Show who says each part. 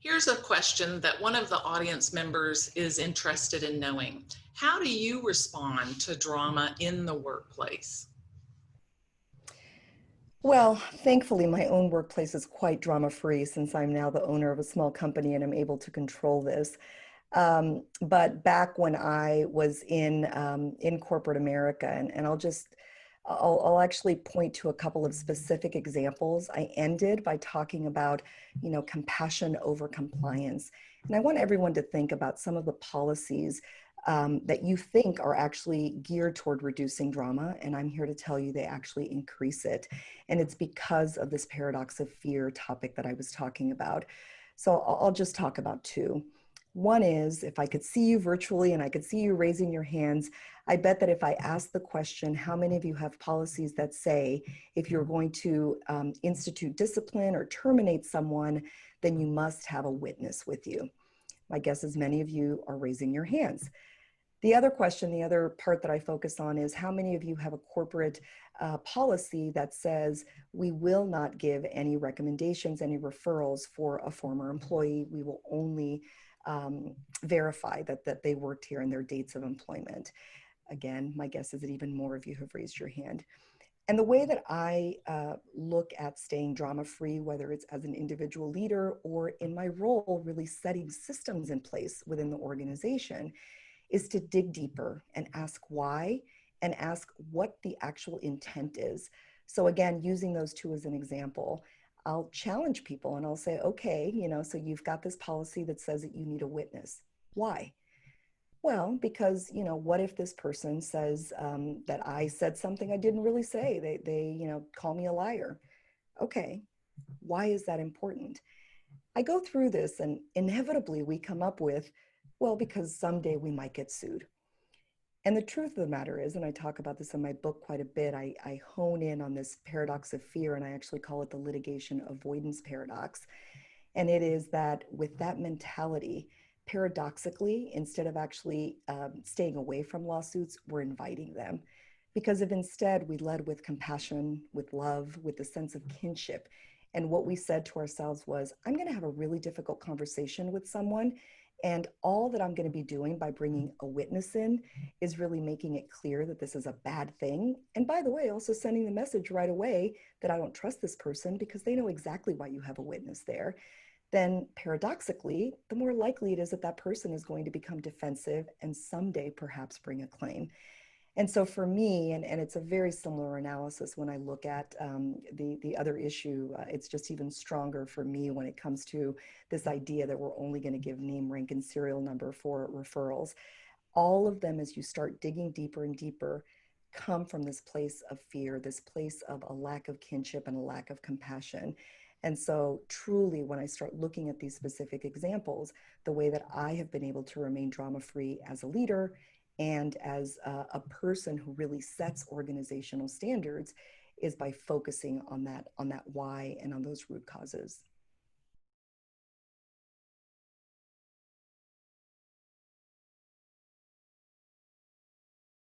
Speaker 1: Here's a question that one of the audience members is interested in knowing. How do you respond to drama in the workplace?
Speaker 2: Well, thankfully, my own workplace is quite drama-free since I'm now the owner of a small company and I'm able to control this. But back when I was in corporate America, and I'll actually point to a couple of specific examples. I ended by talking about, compassion over compliance. And I want everyone to think about some of the policies that you think are actually geared toward reducing drama. And I'm here to tell you they actually increase it. And it's because of this paradox of fear topic that I was talking about. So I'll just talk about two. One is if I could see you virtually and I could see you raising your hands, I bet that if I ask the question, how many of you have policies that say if you're going to institute discipline or terminate someone, then you must have a witness with you? My guess is many of you are raising your hands. The other question, the other part that I focus on is how many of you have a corporate policy that says we will not give any recommendations, any referrals for a former employee. We will only verify that they worked here and their dates of employment. Again, my guess is that even more of you have raised your hand. And the way that I look at staying drama-free, whether it's as an individual leader or in my role, really setting systems in place within the organization, is to dig deeper and ask why and ask what the actual intent is. So again, using those two as an example, I'll challenge people and I'll say, okay, so you've got this policy that says that you need a witness. Why? Well, because, what if this person says that I said something I didn't really say? They call me a liar. Okay, why is that important? I go through this and inevitably we come up with, well, because someday we might get sued. And the truth of the matter is, and I talk about this in my book quite a bit, I hone in on this paradox of fear, and I actually call it the litigation avoidance paradox. And it is that with that mentality, paradoxically, instead of actually staying away from lawsuits, we're inviting them. Because if instead we led with compassion, with love, with a sense of kinship, and what we said to ourselves was, I'm going to have a really difficult conversation with someone, and all that I'm going to be doing by bringing a witness in is really making it clear that this is a bad thing. And by the way, also sending the message right away that I don't trust this person because they know exactly why you have a witness there. Then paradoxically, the more likely it is that that person is going to become defensive and someday perhaps bring a claim. And so for me, and it's a very similar analysis when I look at the other issue, it's just even stronger for me when it comes to this idea that we're only going to give name, rank, and serial number for referrals. All of them, as you start digging deeper and deeper, come from this place of fear, this place of a lack of kinship and a lack of compassion. And so truly, when I start looking at these specific examples, the way that I have been able to remain drama-free as a leader and as a person who really sets organizational standards is by focusing on that why and on those root causes.